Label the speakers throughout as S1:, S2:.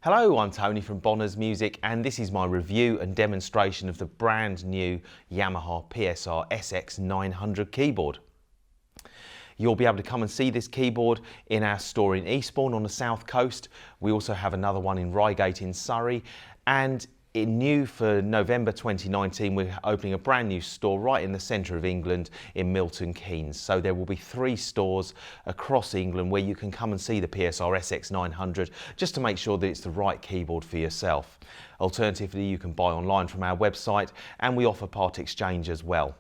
S1: Hello, I'm Tony from Bonner's Music, and this is my review and demonstration of the brand new Yamaha PSR SX900 keyboard. You'll be able to come and see this keyboard in our store in Eastbourne on the south coast. We also have another one in Reigate in Surrey, and new for November 2019, we're opening a brand new store right in the centre of England in Milton Keynes. So there will be 3 stores across England where you can come and see the PSR SX900 just to make sure that it's the right keyboard for yourself. Alternatively, you can buy online from our website, and we offer part exchange as well.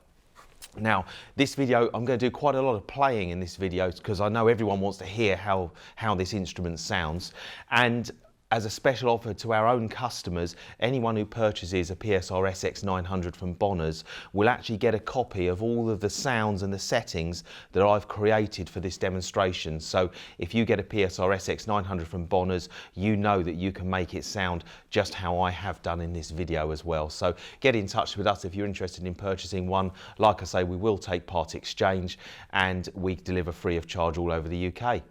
S1: Now, this video, I'm going to do quite a lot of playing in this video because I know everyone wants to hear how this instrument sounds. And as a special offer to our own customers, anyone who purchases a PSR SX900 from Bonner's will actually get a copy of all of the sounds and the settings that I've created for this demonstration. So if you get a PSR SX900 from Bonner's, you know that you can make it sound just how I have done in this video as well. So get in touch with us if you're interested in purchasing one. Like I say, we will take part exchange, and we deliver free of charge all over the UK.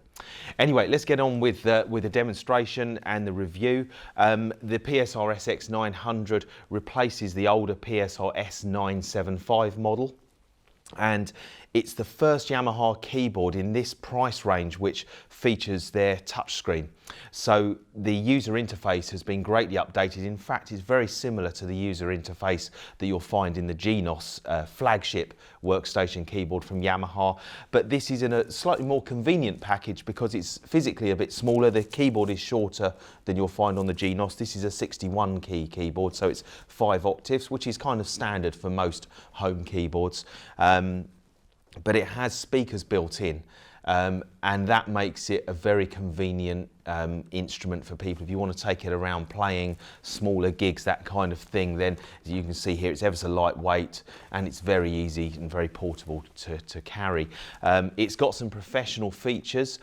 S1: Anyway, let's get on with the demonstration and the review. The PSR SX900 replaces the older PSR S975 model, and it's the first Yamaha keyboard in this price range which features their touchscreen. So the user interface has been greatly updated. In fact, it's very similar to the user interface that you'll find in the Genos flagship workstation keyboard from Yamaha. But this is in a slightly more convenient package because it's physically a bit smaller. The keyboard is shorter than you'll find on the Genos. This is a 61 key keyboard, so it's 5 octaves, which is kind of standard for most home keyboards. But it has speakers built in, and that makes it a very convenient instrument for people. If you want to take it around playing smaller gigs, that kind of thing, then as you can see here, it's ever so lightweight and it's very easy and very portable to carry. It's got some professional features,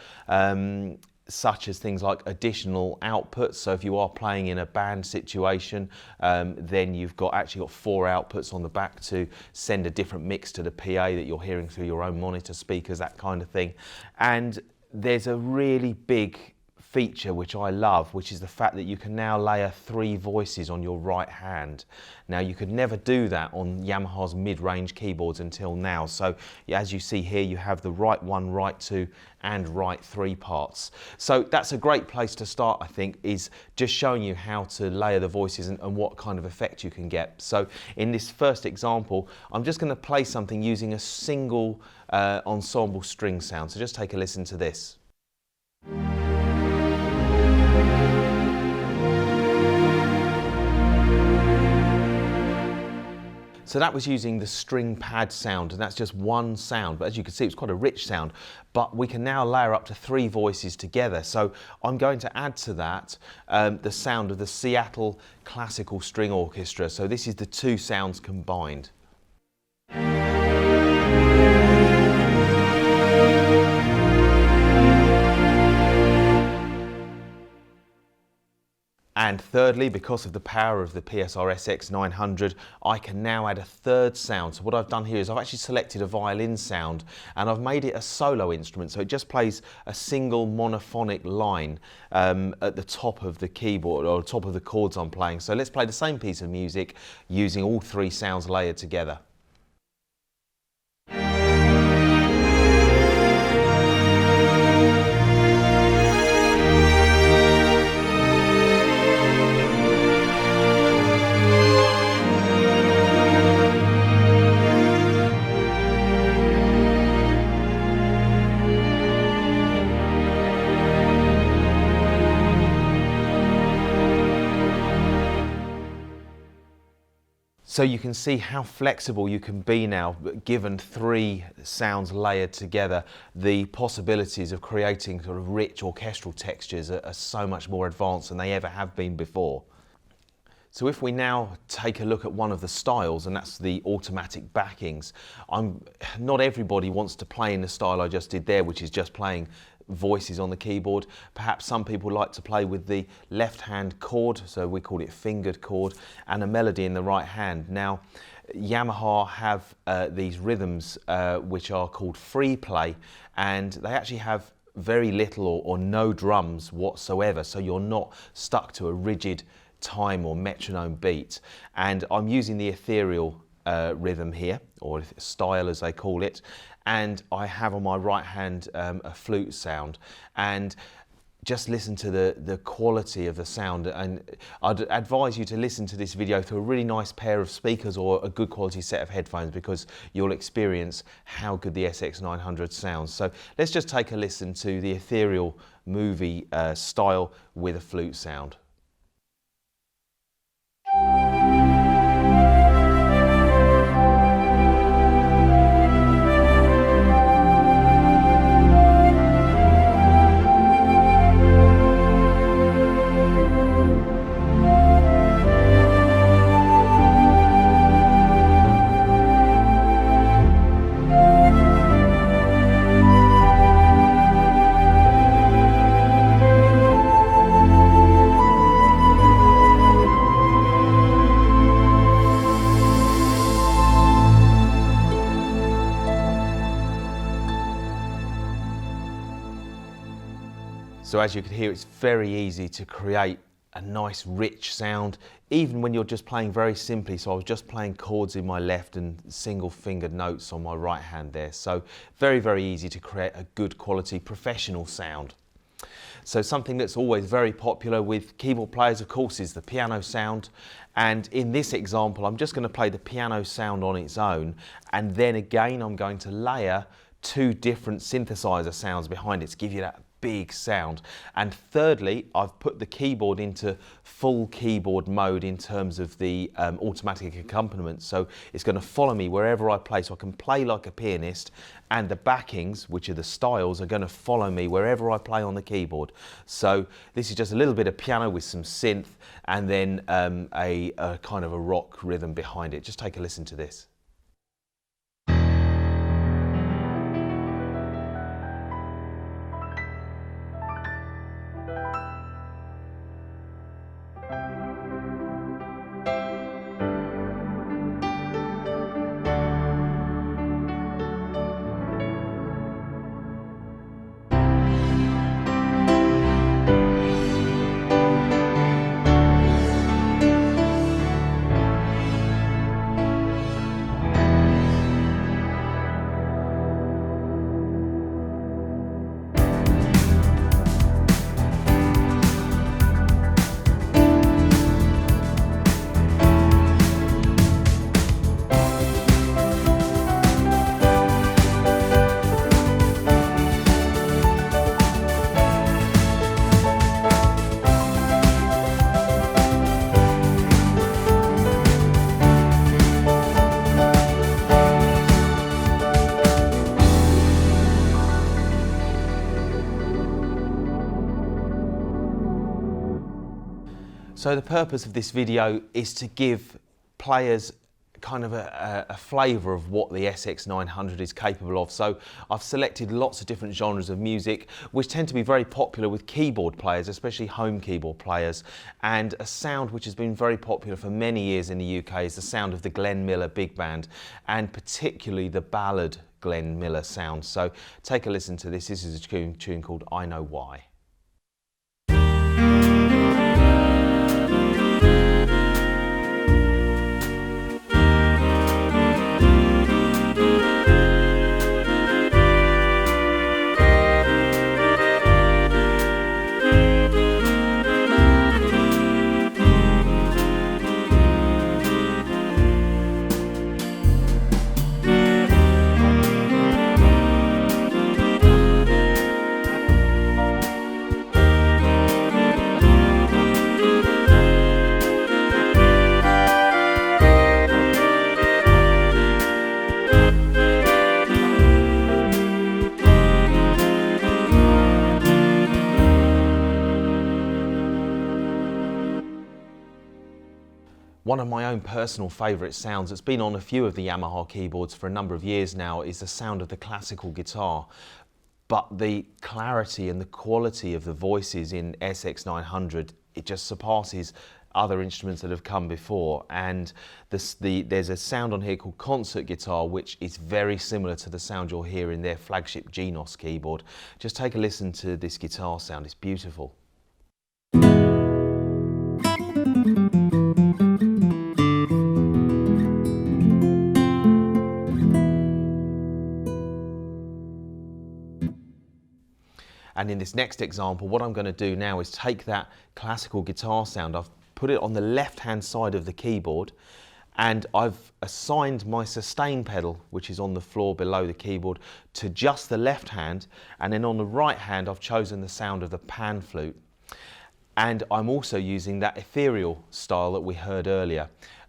S1: such as things like additional outputs. So if you are playing in a band situation, then you've actually got 4 outputs on the back to send a different mix to the PA that you're hearing through your own monitor speakers, that kind of thing. And there's a really big feature which I love, which is the fact that you can now layer 3 voices on your right hand. Now, you could never do that on Yamaha's mid-range keyboards until now. So as you see here, you have the right 1, right 2 and right 3 parts. So that's a great place to start, I think, is just showing you how to layer the voices and what kind of effect you can get. So in this first example, I'm just going to play something using a single ensemble string sound. So just take a listen to this. So that was using the string pad sound, and that's just one sound, but as you can see, it's quite a rich sound. But we can now layer up to 3 voices together. So I'm going to add to that the sound of the Seattle Classical String Orchestra. So this is the 2 sounds combined. And thirdly, because of the power of the PSR SX900, I can now add a 3rd sound. So what I've done here is I've actually selected a violin sound, and I've made it a solo instrument. So it just plays a single monophonic line at the top of the keyboard, or top of the chords I'm playing. So let's play the same piece of music using all 3 sounds layered together. So you can see how flexible you can be now, given 3 sounds layered together. The possibilities of creating sort of rich orchestral textures are so much more advanced than they ever have been before. So if we now take a look at one of the styles, and that's the automatic backings, not everybody wants to play in the style I just did there, which is just playing voices on the keyboard. Perhaps some people like to play with the left hand chord, so we call it fingered chord, and a melody in the right hand. Now, Yamaha have these rhythms which are called free play, and they actually have very little or no drums whatsoever, so you're not stuck to a rigid time or metronome beat. And I'm using the ethereal rhythm here, or style as they call it, and I have on my right hand a flute sound. And just listen to the quality of the sound, and I'd advise you to listen to this video through a really nice pair of speakers or a good quality set of headphones, because you'll experience how good the SX900 sounds. So let's just take a listen to the ethereal movie style with a flute sound. So as you can hear, it's very easy to create a nice rich sound, even when you're just playing very simply. So I was just playing chords in my left and single fingered notes on my right hand there. So very, very easy to create a good quality professional sound. So something that's always very popular with keyboard players, of course, is the piano sound. And in this example, I'm just going to play the piano sound on its own. And then again, I'm going to layer two different synthesizer sounds behind it to give you that big sound. And thirdly, I've put the keyboard into full keyboard mode in terms of the automatic accompaniment. So it's going to follow me wherever I play, so I can play like a pianist, and the backings, which are the styles, are going to follow me wherever I play on the keyboard. So this is just a little bit of piano with some synth, and then a kind of a rock rhythm behind it. Just take a listen to this. So the purpose of this video is to give players kind of a flavour of what the SX900 is capable of. So I've selected lots of different genres of music which tend to be very popular with keyboard players, especially home keyboard players. And a sound which has been very popular for many years in the UK is the sound of the Glenn Miller big band, and particularly the ballad Glenn Miller sound. So take a listen to this. This is a tune called I Know Why. One of my own personal favourite sounds that's been on a few of the Yamaha keyboards for a number of years now is the sound of the classical guitar. But the clarity and the quality of the voices in SX900, it just surpasses other instruments that have come before, and there's a sound on here called concert guitar, which is very similar to the sound you'll hear in their flagship Genos keyboard. Just take a listen to this guitar sound, it's beautiful. And in this next example, what I'm going to do now is take that classical guitar sound, I've put it on the left-hand side of the keyboard, and I've assigned my sustain pedal, which is on the floor below the keyboard, to just the left hand, and then on the right hand I've chosen the sound of the pan flute. And I'm also using that ethereal style that we heard earlier.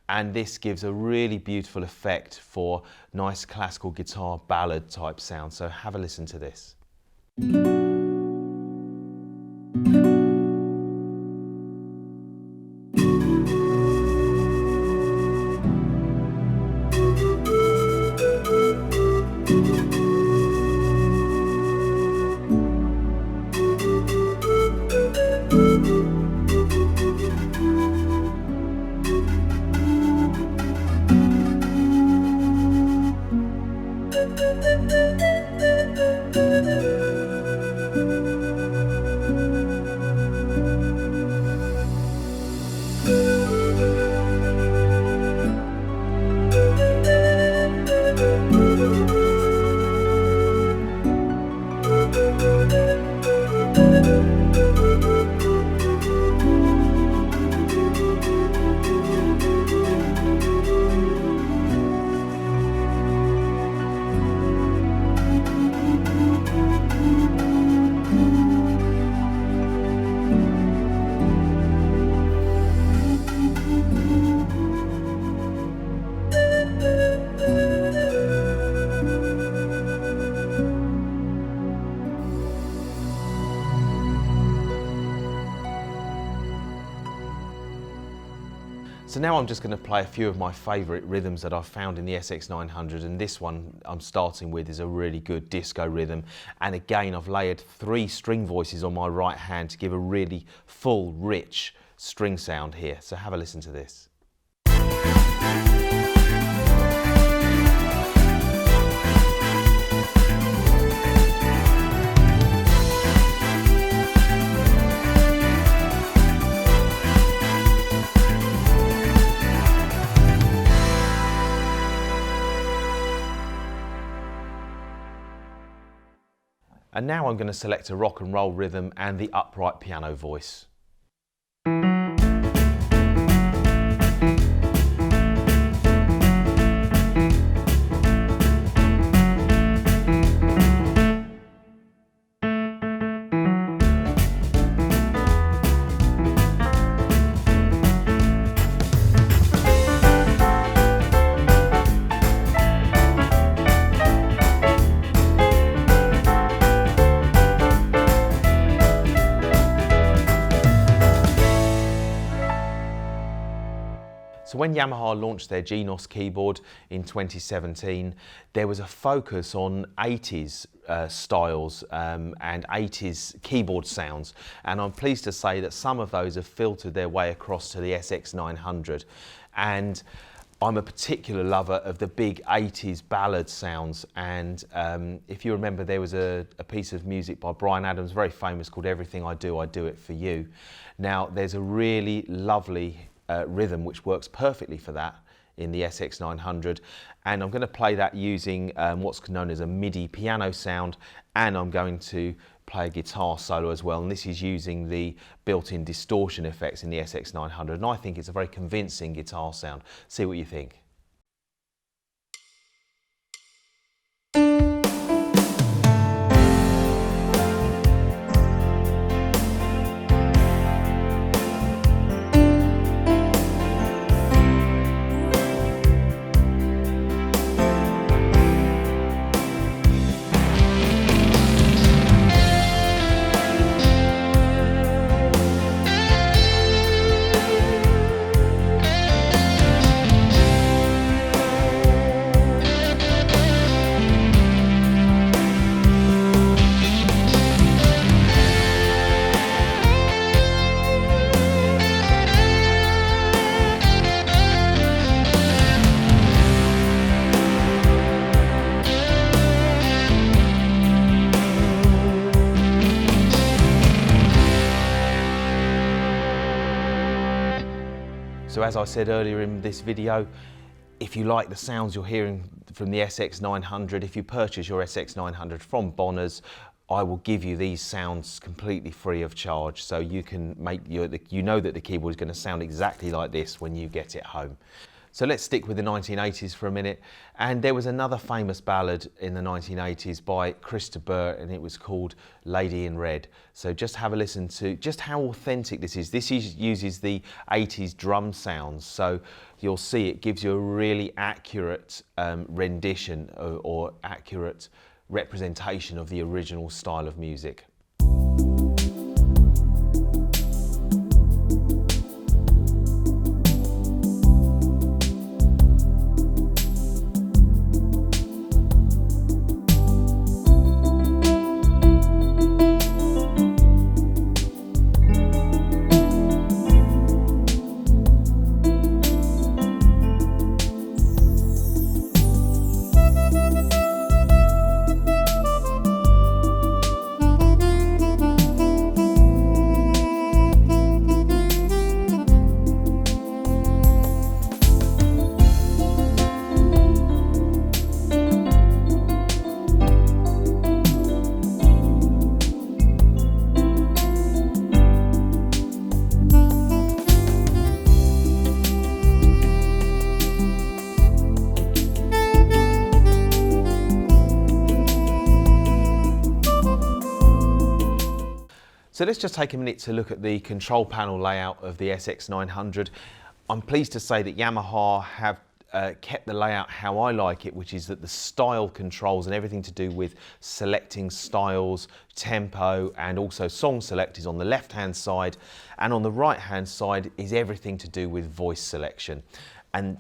S1: And this gives a really beautiful effect for nice classical guitar ballad type sound. So have a listen to this. So now I'm just going to play a few of my favourite rhythms that I've found in the SX900, and this one I'm starting with is a really good disco rhythm, and again I've layered 3 string voices on my right hand to give a really full, rich string sound here. So have a listen to this. And now I'm going to select a rock and roll rhythm and the upright piano voice. So when Yamaha launched their Genos keyboard in 2017, there was a focus on 80s styles and 80s keyboard sounds. And I'm pleased to say that some of those have filtered their way across to the SX900. And I'm a particular lover of the big 80s ballad sounds, and if you remember, there was a piece of music by Bryan Adams, very famous, called Everything I Do It For You. Now there's a really lovely rhythm which works perfectly for that in the SX900, and I'm going to play that using what's known as a MIDI piano sound, and I'm going to play a guitar solo as well, and this is using the built-in distortion effects in the SX900, and I think it's a very convincing guitar sound. See what you think. So as I said earlier in this video, if you like the sounds you're hearing from the SX900, if you purchase your SX900 from Bonners, I will give you these sounds completely free of charge, so you can make you know that the keyboard is going to sound exactly like this when you get it home. So let's stick with the 1980s for a minute. And there was another famous ballad in the 1980s by Chris de Burgh, and it was called Lady in Red. So just have a listen to just how authentic this is. This uses the 80s drum sounds. So you'll see it gives you a really accurate rendition or accurate representation of the original style of music. So let's just take a minute to look at the control panel layout of the SX900. I'm pleased to say that Yamaha have kept the layout how I like it, which is that the style controls and everything to do with selecting styles, tempo, and also song select is on the left-hand side, and on the right-hand side is everything to do with voice selection. And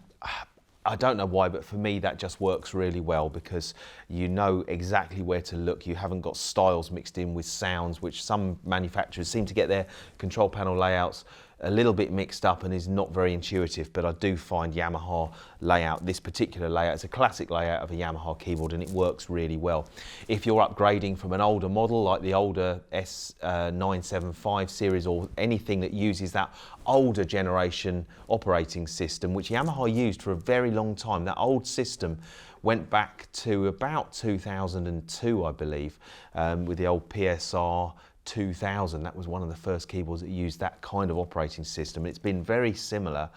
S1: I don't know why, but for me that just works really well because you know exactly where to look. You haven't got styles mixed in with sounds, which some manufacturers seem to get their control panel layouts a little bit mixed up and is not very intuitive, but I do find Yamaha layout, this particular layout, it's a classic layout of a Yamaha keyboard and it works really well. If you're upgrading from an older model like the older S975 series or anything that uses that older generation operating system, which Yamaha used for a very long time, that old system went back to about 2002, I believe, with the old PSR 2000. That was one of the first keyboards that used that kind of operating system. It's been very similar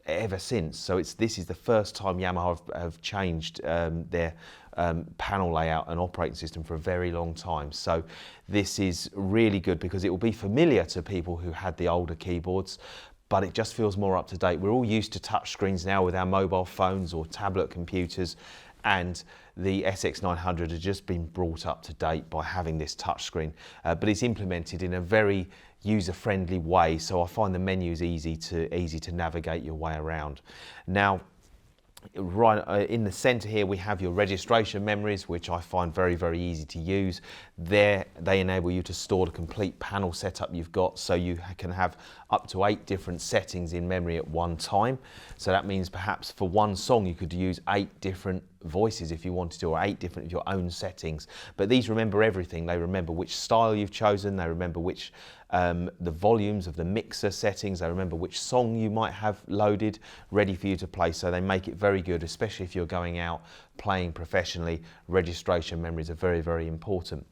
S1: ever since. So this is the first time Yamaha have changed their panel layout and operating system for a very long time. So this is really good because it will be familiar to people who had the older keyboards, but it just feels more up to date. We're all used to touch screens now with our mobile phones or tablet computers, and the SX900 has just been brought up to date by having this touchscreen, but it's implemented in a very user-friendly way, so I find the menus easy to navigate your way around. Now, right in the center here we have your registration memories, which I find very, very easy to use. There they enable you to store the complete panel setup you've got, so you can have up to 8 different settings in memory at one time. So that means perhaps for one song you could use 8 different voices if you wanted to, or 8 different of your own settings. But these remember everything. They remember which style you've chosen, they remember which the volumes of the mixer settings, they remember which song you might have loaded ready for you to play, so they make it very good, especially if you're going out playing professionally. Registration memories are very, very important.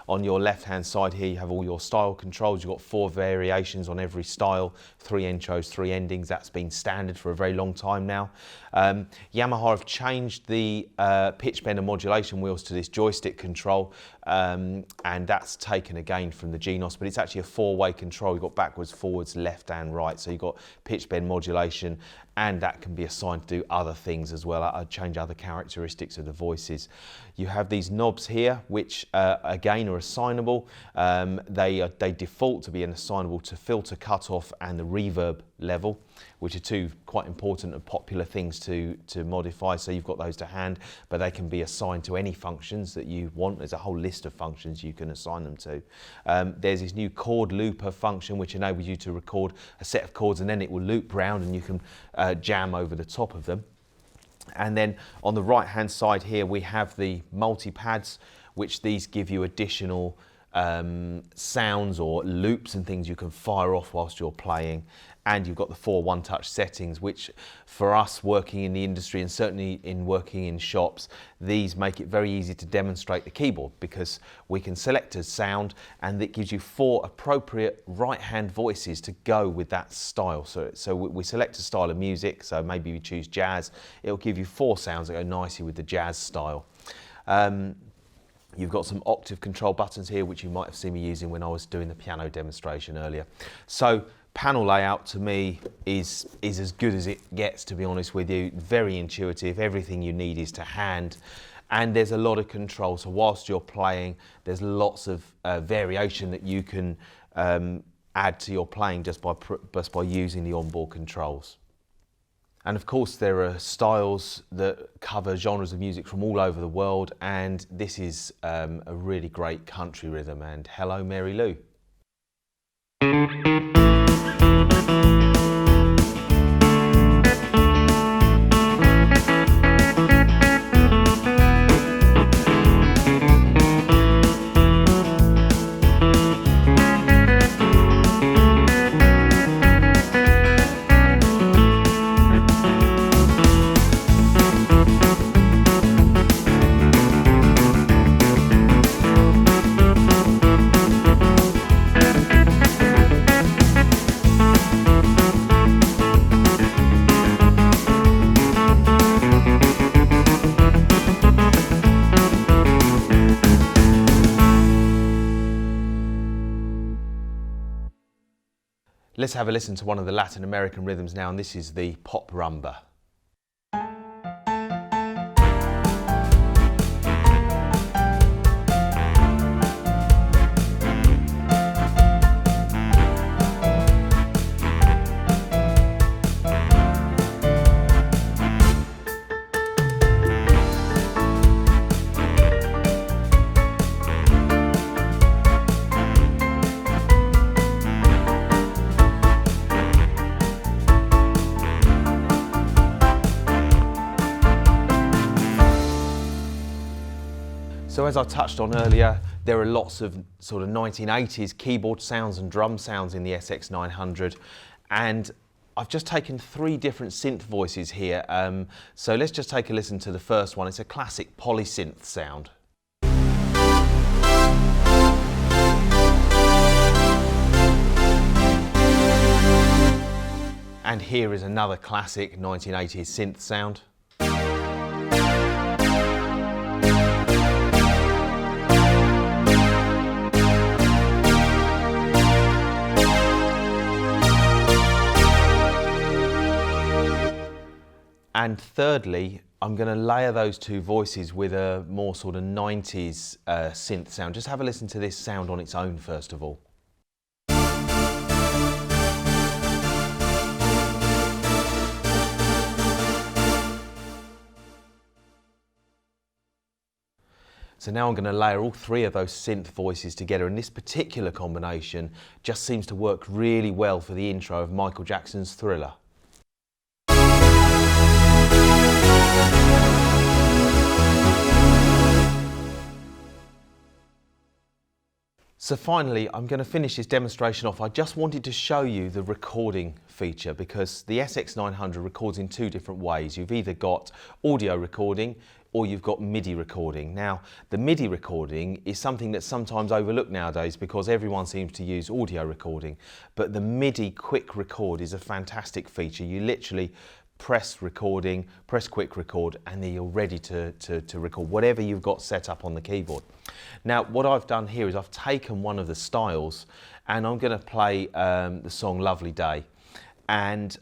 S1: On your left hand side here you have all your style controls. You've got 4 variations on every style, 3 intros, 3 endings. That's been standard for a very long time now. Yamaha have changed the pitch bend and modulation wheels to this joystick control, and that's taken again from the Genos, but it's actually a 4-way control. You've got backwards, forwards, left and right, so you've got pitch bend modulation, and that can be assigned to do other things as well, change other characteristics of the voices. You have these knobs here, which again are assignable. They default to being assignable to filter cutoff and the reverb level, which are 2 quite important and popular things to modify, so you've got those to hand, but they can be assigned to any functions that you want. There's a whole list of functions you can assign them to. There's this new chord looper function which enables you to record a set of chords and then it will loop round and you can jam over the top of them. And then on the right hand side here we have the multi-pads, which these give you additional sounds or loops and things you can fire off whilst you're playing. And you've got the 4 one-touch settings, which for us working in the industry and certainly in working in shops, these make it very easy to demonstrate the keyboard, because we can select a sound and it gives you 4 appropriate right-hand voices to go with that style. So we select a style of music, so maybe we choose jazz, it'll give you 4 sounds that go nicely with the jazz style. You've got some octave control buttons here, which you might have seen me using when I was doing the piano demonstration earlier. So panel layout to me is as good as it gets, to be honest with you. Very intuitive, everything you need is to hand, and there's a lot of control. So whilst you're playing, there's lots of variation that you can add to your playing just by using the onboard controls. And of course there are styles that cover genres of music from all over the world, and this is a really great country rhythm, and Hello Mary Lou. Let's have a listen to one of the Latin American rhythms now, and this is the pop rumba. So as I touched on earlier, there are lots of sort of 1980s keyboard sounds and drum sounds in the SX900, and I've just taken 3 different synth voices here. So let's just take a listen to the first one. It's a classic polysynth sound. And here is another classic 1980s synth sound. And thirdly, I'm going to layer those 2 voices with a more sort of 90s synth sound. Just have a listen to this sound on its own first of all. So now I'm going to layer all 3 of those synth voices together, and this particular combination just seems to work really well for the intro of Michael Jackson's Thriller. So finally, I'm going to finish this demonstration off. I just wanted to show you the recording feature, because the SX900 records in 2 different ways. You've either got audio recording or you've got MIDI recording. Now, the MIDI recording is something that's sometimes overlooked nowadays because everyone seems to use audio recording, but the MIDI quick record is a fantastic feature. You literally press recording, press quick record, and then you're ready to record whatever you've got set up on the keyboard. Now, what I've done here is I've taken one of the styles and I'm going to play the song Lovely Day, and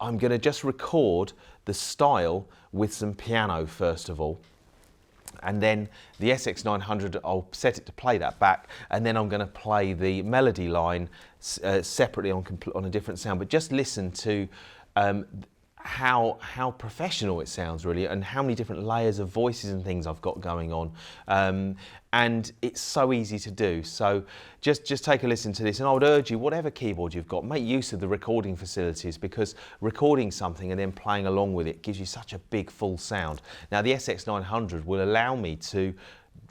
S1: I'm going to just record the style with some piano first of all, and then the SX900, I'll set it to play that back, and then I'm going to play the melody line separately on a different sound. But just listen to how professional it sounds really, and how many different layers of voices and things I've got going on, and it's so easy to do. So just take a listen to this, and I would urge you, whatever keyboard you've got, make use of the recording facilities, because recording something and then playing along with it gives you such a big full sound. Now the SX900 will allow me to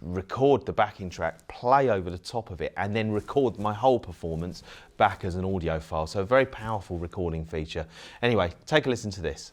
S1: record the backing track, play over the top of it, and then record my whole performance back as an audio file. So a very powerful recording feature. Anyway, take a listen to this.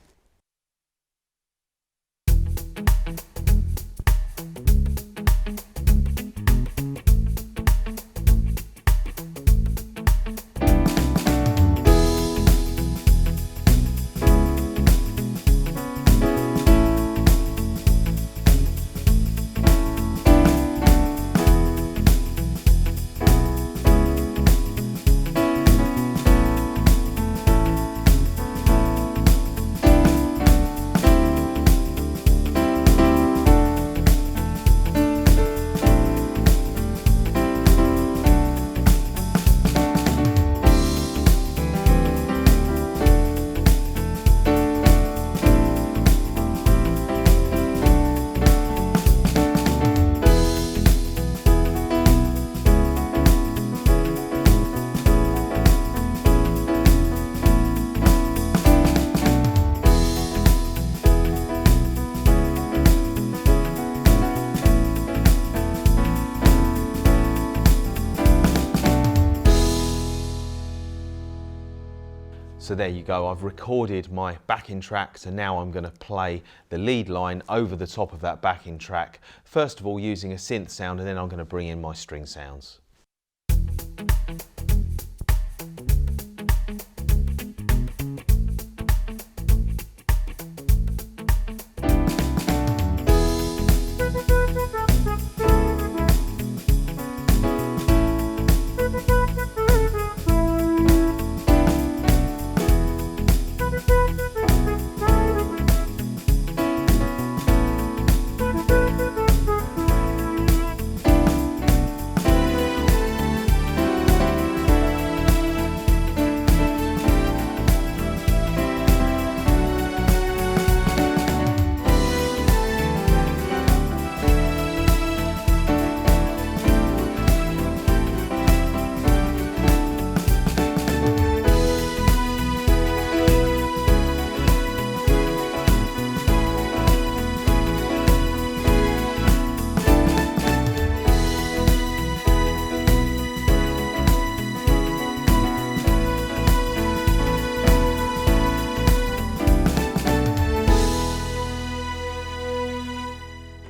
S1: So there you go, I've recorded my backing track, so now I'm going to play the lead line over the top of that backing track. First of all using a synth sound, and then I'm going to bring in my string sounds.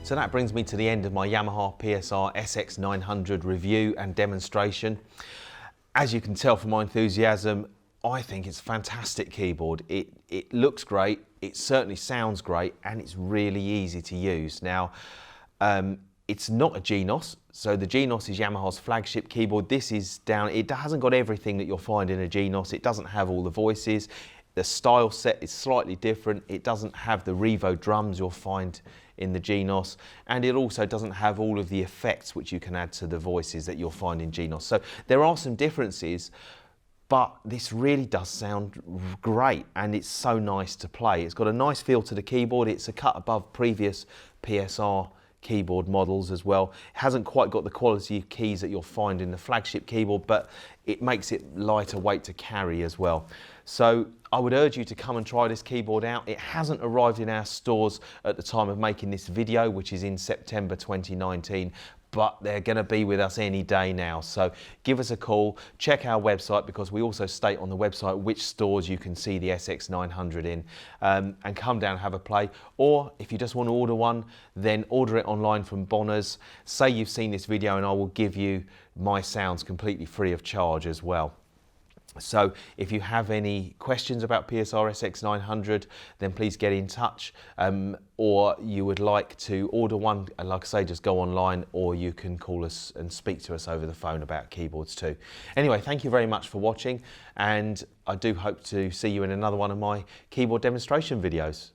S1: So that brings me to the end of my Yamaha PSR SX900 review and demonstration. As you can tell from my enthusiasm, I think it's a fantastic keyboard. It looks great, it certainly sounds great, and it's really easy to use. Now, it's not a GNOS, so the GNOS is Yamaha's flagship keyboard. This is down, it hasn't got everything that you'll find in a GNOS. It doesn't have all the voices. The style set is slightly different. It doesn't have the Revo drums you'll find in the GNOS, and it also doesn't have all of the effects which you can add to the voices that you'll find in GNOS. So there are some differences, but this really does sound great, and it's so nice to play. It's got a nice feel to the keyboard. It's a cut above previous PSR keyboard models as well. It hasn't quite got the quality of keys that you'll find in the flagship keyboard, but it makes it lighter weight to carry as well. So I would urge you to come and try this keyboard out. It hasn't arrived in our stores at the time of making this video, which is in September 2019, but they're going to be with us any day now. So give us a call, check our website, because we also state on the website which stores you can see the SX900 in, and come down and have a play. Or if you just want to order one, then order it online from Bonners. Say you've seen this video and I will give you my sounds completely free of charge as well. So if you have any questions about PSR SX900, then please get in touch, or you would like to order one, and like I say, just go online, or you can call us and speak to us over the phone about keyboards too. Anyway, thank you very much for watching, and I do hope to see you in another one of my keyboard demonstration videos.